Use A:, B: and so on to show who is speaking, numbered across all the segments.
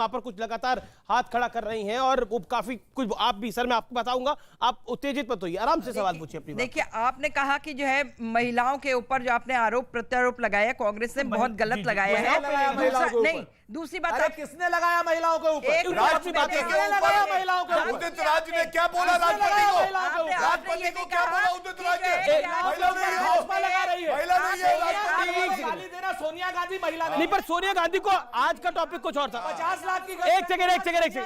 A: वहां पर कुछ लगातार हाथ खड़ा कर रही हैं और वो काफी कुछ आप भी सर मैं आपको बताऊंगा, आप उत्तेजित मत होइए, आराम से सवाल पूछिए अपनी बात।
B: देखिए आपने कहा कि जो है महिलाओं के ऊपर जो आपने आरोप प्रत्यारोप लगाया कांग्रेस ने बहुत गलत लगाया है। नहीं, दूसरी बात
C: अरे किसने लगाया महिलाओं के ऊपर?
B: राष्ट्रपति
C: किसने लगाया महिलाओं के ऊपर?
D: उदित राज ने क्या बोला राष्ट्रपति को? राष्ट्रपति को क्या बोला उदित राज ने?
C: भाजपा लगा रही है।
D: महिला नहीं है राष्ट्रपति।
C: गाली देना सोनिया गांधी महिला
A: नहीं, पर सोनिया गांधी को आज का टॉपिक कुछ और था।
C: 50 लाख की
A: एक सेकंड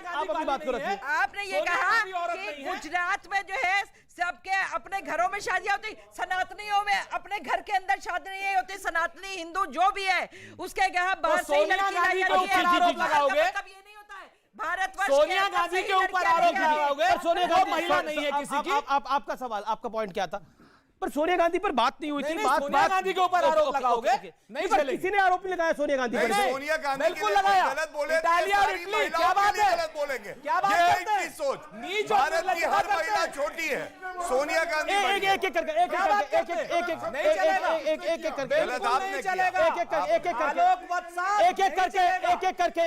A: आप अपनी बात को रखिए।
B: आपने ये कहा कि गुजरात में जो है सबके अपने घरों में शादियां होती, सनातनियों में अपने घर के अंदर शादी नहीं होती, सनातनी हिंदू जो भी है उसके यहाँ बाहर से ही लड़की लाई जाती है।
C: आरोप लगाओगे?
B: मतलब ये नहीं होता है भारतवर्ष
C: सोनिया गांधी के ऊपर आरोप लगाओगे?
A: सोनिया
C: वो
A: गांधी
C: महिला नहीं है किसी की।
A: आपका सवाल, आपका पॉइंट क्या था? पर सोनिया गांधी पर बात नहीं हुई थी।
C: नहीं, सोनिया गांधी के ऊपर आरोप लगाओगे? नहीं
A: पर
C: चलेगी।
A: किसी ने आरोप नहीं लगाया सोनिया गांधी पर।
D: नहीं, सोनिया गांधी
C: बिल्कुल
D: के लिए
C: लगाया।
D: गलत बोले तो
C: इटालिया और
D: सारी
C: इटली,
D: महिलाओं
C: क्या
D: के
C: बात
D: लिए
C: है?
D: गलत बोलेंगे।
C: क्या बात
D: ये
C: करते हैं?
D: इनकी सोच।
C: नीच और
D: भारत की
C: निर्लज्जता
D: हर
C: करते
D: महिला
C: हैं।
D: छोटी है, सोनिया गांधी
A: एक
D: बड़ी है।
A: एक करके
C: नहीं चलेगा।
D: गलत आपने
C: नहीं
D: किया।
C: चलेगा। आलोक वत्सल,
A: एक एक करके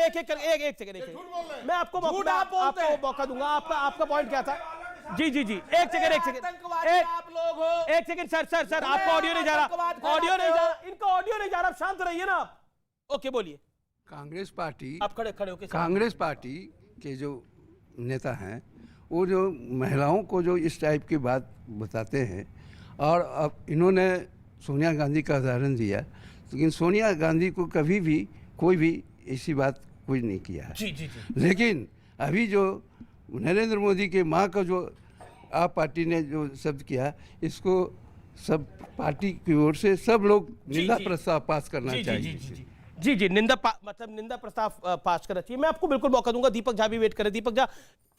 A: मैं आपको
C: झूठ आप बोलते हैं।
A: मौका दूंगा। आपका पॉइंट क्या था? जी एक सेकंड
C: आतंकवादी आप लोग हो।
A: एक सेकंड सर आपका ऑडियो नहीं जा रहा, इनका ऑडियो नहीं जा रहा, आप शांत रहिए ना आप। ओके बोलिए।
E: कांग्रेस पार्टी
A: आप खड़े होके
E: कांग्रेस पार्टी के जो नेता हैं वो जो महिलाओं को जो इस टाइप की बात बताते हैं, और अब इन्होंने सोनिया गांधी का उदाहरण दिया, लेकिन सोनिया गांधी को कभी भी कोई भी ऐसी बात कोई नहीं किया है।
A: जी
E: लेकिन अभी जो नरेंद्र मोदी के माँ का जो आप पार्टी ने जो शब्द किया, इसको सब पार्टी की ओर से सब लोग निंदा प्रस्ताव पास करना चाहिए।
A: जी मतलब निंदा प्रस्ताव पास करना चाहिए। मैं आपको बिल्कुल मौका दूंगा। दीपक झा भी वेट करें। Deepak Jha,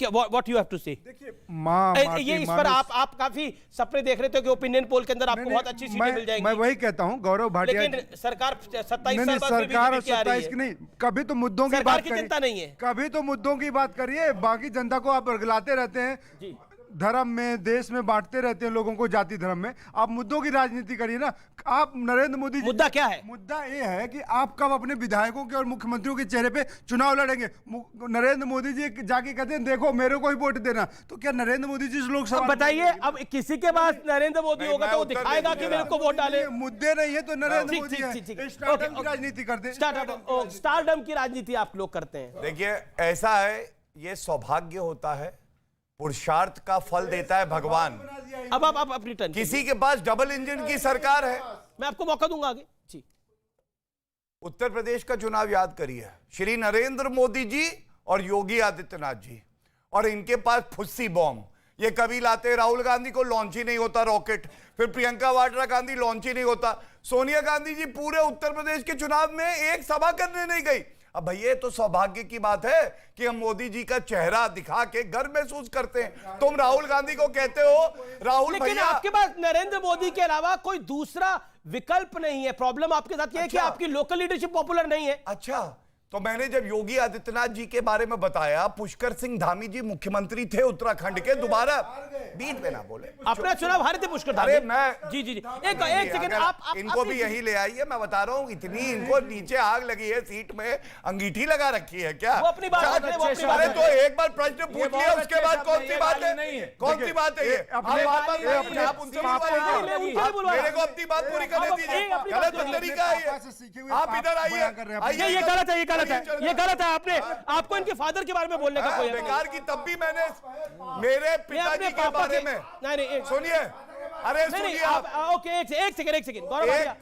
A: what you have to say?
F: देखिए
A: ये इस पर आप काफी सपने देख रहे थे कि ओपिनियन पोल के अंदर आपको बहुत अच्छी सीटें मिल जाएंगी।
F: मैं वही कहता हूँ गौरव भाटिया,
A: लेकिन सरकार 27
F: नहीं
A: साल बाद
F: सरकार
A: बीजेपी की आ रही
F: 27
A: है।
F: की नहीं, कभी तो मुद्दों की
A: सरकार
F: बात
A: की
F: करिए।
A: चिंता नहीं है।
F: कभी तो मुद्दों की बात करिए, बाकी जनता को आप बरगलाते रहते हैं धर्म में, देश में बांटते रहते हैं लोगों को जाति धर्म में। आप मुद्दों की राजनीति करिए ना। आप नरेंद्र मोदी जी,
A: मुद्दा क्या है?
F: मुद्दा ये है कि आप कब अपने विधायकों के और मुख्यमंत्रियों के चेहरे पे चुनाव लड़ेंगे। नरेंद्र मोदी जी जाके कहते हैं देखो मेरे को ही वोट देना, तो क्या नरेंद्र मोदी जी लोग
A: अब बताइए, अब किसी के पास नरेंद्र मोदी होगा तो वो दिखाएगा कि मेरे को वोट डाले।
F: मुद्दे नहीं है तो नरेंद्र
A: ठीक,
F: मोदी
A: ठीक,
F: है।
A: ठीक, ठीक।
F: स्टार्टअप की राजनीति करते हैं।
A: स्टारडम की राजनीति आप लोग करते हैं।
D: देखिए ऐसा है, ये सौभाग्य होता है, पुरुषार्थ का फल देता है भगवान।
A: अब आप अपनी टर्न।
D: किसी के पास डबल इंजन की सरकार है।
A: मैं आपको मौका दूंगा आगे जी।
D: उत्तर प्रदेश का चुनाव याद करिए, श्री नरेंद्र मोदी जी और योगी आदित्यनाथ जी, और इनके पास फुस्सी बॉम्ब। ये कभी लाते राहुल गांधी को लॉन्च ही नहीं होता रॉकेट, फिर प्रियंका वाड्रा गांधी लॉन्च ही नहीं होता। सोनिया गांधी जी पूरे उत्तर प्रदेश के चुनाव में एक सभा करने नहीं गई। अब भैया तो सौभाग्य की बात है कि हम मोदी जी का चेहरा दिखा के गर्व महसूस करते हैं। तुम राहुल गांधी को कहते हो राहुल
A: लेकिन
D: भैया,
A: आपके पास नरेंद्र मोदी के अलावा कोई दूसरा विकल्प नहीं है। प्रॉब्लम आपके साथ यह है कि आपकी लोकल लीडरशिप पॉपुलर नहीं है।
D: अच्छा, तो मैंने जब योगी आदित्यनाथ जी के बारे में बताया, पुष्कर सिंह धामी जी मुख्यमंत्री थे उत्तराखंड के, दोबारा बीच में ना बोले।
A: अपना चुनाव हारे थे पुष्कर धामी।
D: अरे मैं
A: जी एक सेकंड आप
D: इनको भी यही ले आइए। मैं बता रहा हूँ, इतनी इनको नीचे आग लगी है, सीट में अंगीठी लगा रखी है क्या?
A: वो अपनी बात कर रहे हैं, वो अपनी बात
D: अरे
A: कर
D: तो
A: रहे हैं।
D: एक बार प्रश्न पूछ लिया, उसके बाद कौन सी बात है? कौन सी बात है ये? आप उनसे मेरे को अपनी बात पूरी करने दीजिए। गलत तरीका है ये। आप इधर आइए।
A: ये गलत है, ये गलत है, ये गलत है। आपको इनके फादर के बारे में बोलने का कोई
D: बेकार की तब भी मैंने मेरे पिताजी के बारे में
A: नहीं
D: सुनिए। अरे सुनिए आप।
A: ओके एक सेकंड गौरव भैया,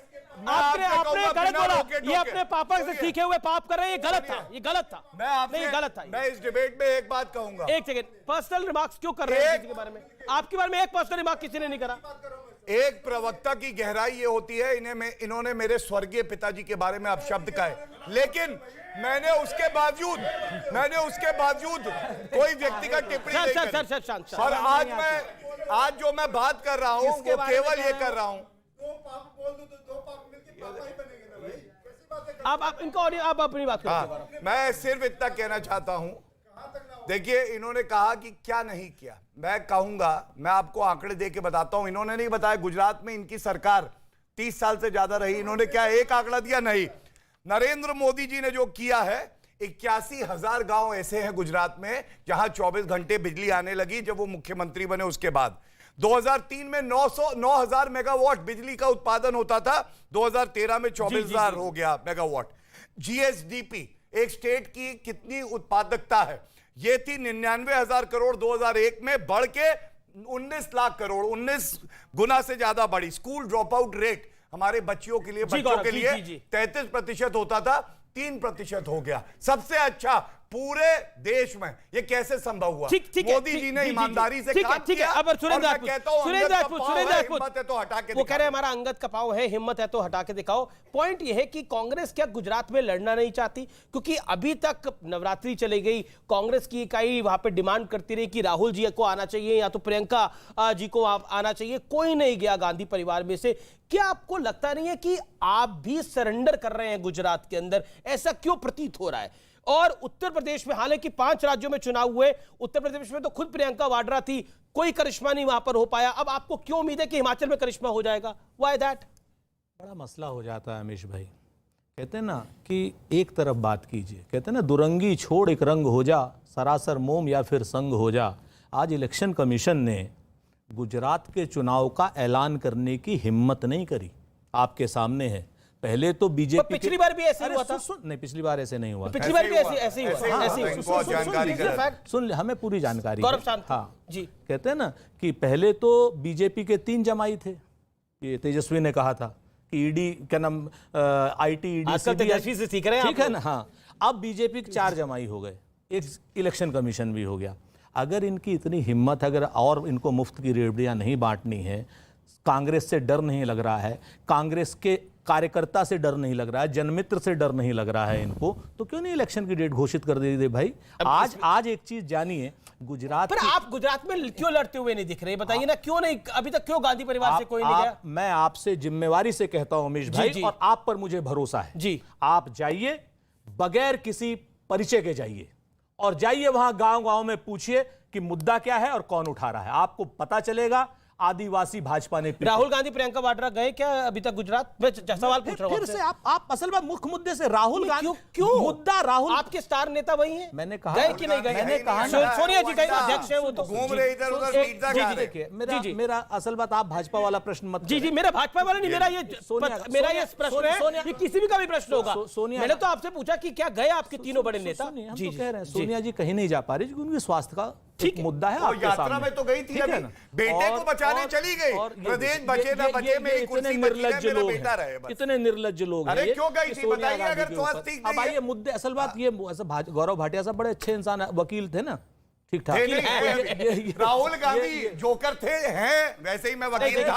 A: आपने गलत बोला। ये अपने पापा से सीखे हुए पाप कर रहे हैं। ये गलत था, ये गलत था।
D: मैं आपसे
A: नहीं, गलत था।
D: मैं इस डिबेट में एक बात कहूंगा।
A: एक सेकंड, पर्सनल रिमार्क्स क्यों कर रहे हैं किसी के बारे में? आपके बारे में एक पर्सनल रिमार्क किसी ने नहीं करा।
D: एक प्रवक्ता की गहराई ये होती है, इन्होंने मेरे स्वर्गीय पिताजी के बारे में अपशब्द कहे, लेकिन मैंने उसके बावजूद कोई व्यक्तिगत टिप्पणी नहीं करी। और आज जो मैं बात कर रहा हूं वो केवल ये कर रहा हूं।
A: आप इनका ऑडियो, आप अपनी बात करो।
D: मैं सिर्फ इतना कहना चाहता हूं, देखिए इन्होंने कहा कि क्या नहीं किया। मैं कहूंगा, मैं आपको आंकड़े दे के बताता हूं। इन्होंने नहीं बताया गुजरात में इनकी सरकार 30 साल से ज्यादा रही, इन्होंने क्या एक आंकड़ा दिया? नहीं। नरेंद्र मोदी जी ने जो किया है, 81,000 गांव ऐसे हैं गुजरात में जहां 24 घंटे बिजली आने लगी जब वो मुख्यमंत्री बने उसके बाद। 2003 में 9,000 मेगावाट बिजली का उत्पादन होता था, 2013 में 24,000 हो गया मेगावाट। जीएसडीपी एक स्टेट की कितनी उत्पादकता है, ये थी 99,000 करोड़ 2001 में, बढ़ के 19 लाख करोड़, 19 गुना से ज्यादा बढ़ी। स्कूल ड्रॉप आउट रेट हमारे बच्चों के लिए 33% होता था, 3% हो गया, सबसे अच्छा पूरे देश में। ये कैसे संभव हुआ? मोदी जी ने ईमानदारी से काम किया।
A: अब सुरेंद्र राजपूत
D: हिम्मत है तो हटा के
A: वो कह रहे हैं हमारा अंगद का पांव है, हिम्मत है तो हटा के दिखाओ। पॉइंट ये है कि कांग्रेस क्या गुजरात में लड़ना नहीं चाहती? क्योंकि अभी तक नवरात्रि चली गई, कांग्रेस की इकाई वहां पे डिमांड करती रही कि राहुल जी को आना चाहिए या तो प्रियंका जी को आना चाहिए, कोई नहीं गया गांधी परिवार में से। क्या आपको लगता नहीं है कि आप भी सरेंडर कर रहे हैं गुजरात के अंदर? ऐसा क्यों प्रतीत हो रहा है? और उत्तर प्रदेश में हालांकि 5 राज्यों में चुनाव हुए, उत्तर प्रदेश में तो खुद प्रियंका वाड्रा थी, कोई करिश्मा नहीं वहां पर हो पाया। अब आपको क्यों उम्मीद है कि हिमाचल में करिश्मा हो जाएगा? Why that?
C: बड़ा मसला हो जाता है अमीश भाई। कहते हैं ना कि एक तरफ बात कीजिए, कहते हैं ना दुरंगी छोड़ एक रंग हो जा, सरासर मोम या फिर संग हो जा। आज इलेक्शन कमीशन ने गुजरात के चुनाव का ऐलान करने की हिम्मत नहीं करी। आपके सामने है, पहले तो बीजेपी
A: पिछली बार भी ऐसे हुआ था।
C: नहीं, पिछली बार ऐसे नहीं हुआ।
A: पिछली बार भी ऐसे ही हुआ।
C: सुन, हमें पूरी जानकारी
A: गौरव शांत
C: हाँ
A: जी
C: कहते हैं ना कि पहले तो बीजेपी के 3 जमाई थे। ये तेजस्वी ने कहा था कि ईडी क्या नाम, आईटी ईडी
A: तेजस्वी से सीख रहे हैं,
C: ठीक है ना। हाँ, अब बीजेपी के 4 जमाई हो गए, एक इलेक्शन कमीशन भी हो गया। अगर इनकी इतनी हिम्मत, अगर और इनको मुफ्त की रेवड़ियां नहीं बांटनी है, कांग्रेस से डर नहीं लग रहा है, कांग्रेस के कार्यकर्ता से डर नहीं लग रहा है, जनमित्र से डर नहीं लग रहा है इनको, तो क्यों नहीं इलेक्शन की डेट घोषित कर दे भाई? आज एक चीज जानिए, गुजरात
A: पर आप गुजरात में क्यों लड़ते हुए नहीं दिख रहे? बताइए ना, क्यों नहीं अभी तक, क्यों गांधी परिवार से कोई नहीं गया?
C: मैं आपसे जिम्मेवारी से कहता हूं अमीश भाई, और आप पर मुझे भरोसा है
A: जी।
C: आप जाइए, बगैर किसी परिचय के जाइए, और जाइए वहां गांव-गांव में पूछिए कि मुद्दा क्या है और कौन उठा रहा है, आपको पता चलेगा। आदिवासी भाजपा ने
A: राहुल गांधी प्रियंका वाड्रा गए क्या अभी तक गुजरात? मैं सवाल पूछ रहा हूं
C: फिर से आप असल में मुख्य मुद्दे से राहुल गांधी
A: क्यों
C: मुद्दा, राहुल
A: आपके स्टार नेता वही हैं।
C: मैंने कहा
A: गए कि नहीं गए?
C: मैंने कहा
A: सोनिया जी का अध्यक्ष है वो तो
D: घूम रहे इधर उधर, पिज्जा खा रहे।
C: देखिए मेरा असल बात, आप भाजपा वाला प्रश्न मत
A: जी, मेरा भाजपा वाला नहीं, मेरा ये प्रश्न है, ये किसी भी का भी प्रश्न होगा।
C: सोनिया,
A: मैंने तो आपसे पूछा कि क्या गए आपके तीनों बड़े नेता?
C: हम तो कह रहे हैं सोनिया जी कहीं नहीं जा पा रही, उनके स्वास्थ्य का एक मुद्दा है। आपके
D: यात्रा
C: सामने
D: में तो गई थी, अभी बेटे को बचाने चली गई। प्रदेश बचे ना बचे में एक कुर्सी बची है, मेरा बेटा रहे बस।
C: इतने निर्लज लोग हैं।
D: अरे क्यों गई थी बताइए, अगर स्वास्थ्य ठीक
C: अब
D: नहीं है।
C: आइए मुद्दे, असल बात ये, गौरव भाटिया साहब बड़े अच्छे इंसान, वकील थे ना, ठीक ठाक।
D: राहुल गांधी जोकर थे, हैं वैसे ही मैं वकील था। क्या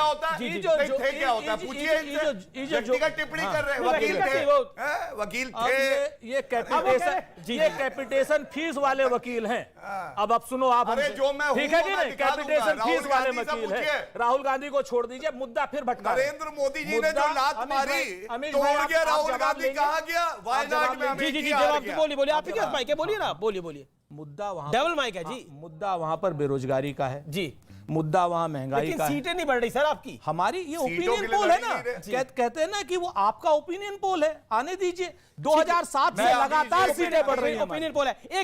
D: होता है, क्या होता है पूछिए, व्यक्तिगत टिप्पणी कर रहे हैं। वकील थे,
C: ये कैपिटेशन फीस वाले वकील हैं। अब आप सुनो, आप
D: अरे जो मैं हूं,
C: ठीक है कि नहीं, कैपिटेशन फीस वाले
D: गांधी से
C: वकील हैं।
D: पूछिए।
C: राहुल गांधी को छोड़ दीजिए, मुद्दा फिर भटका।
D: नरेंद्र मोदी जी ने जो लात मारी तोड़ गया राहुल गांधी, कहा गया वायनाड में।
A: जी जवाब बोलिए, आप ही क्या माइक है, बोलिए ना, बोलिए।
C: मुद्दा वहां
A: डबल माइक है जी।
C: मुद्दा वहां पर बेरोजगारी का है
A: जी,
C: मुद्दा वहां महंगाई का है।
A: सीटें नहीं बढ़ रही सर आपकी।
C: हमारी ये ओपिनियन पोल है ना, कहते हैं ना कि वो आपका ओपिनियन पोल है, आने दीजिए। 2007 से लगातार सीटें बढ़ रही हैं।
A: ओपिनियन पोल है।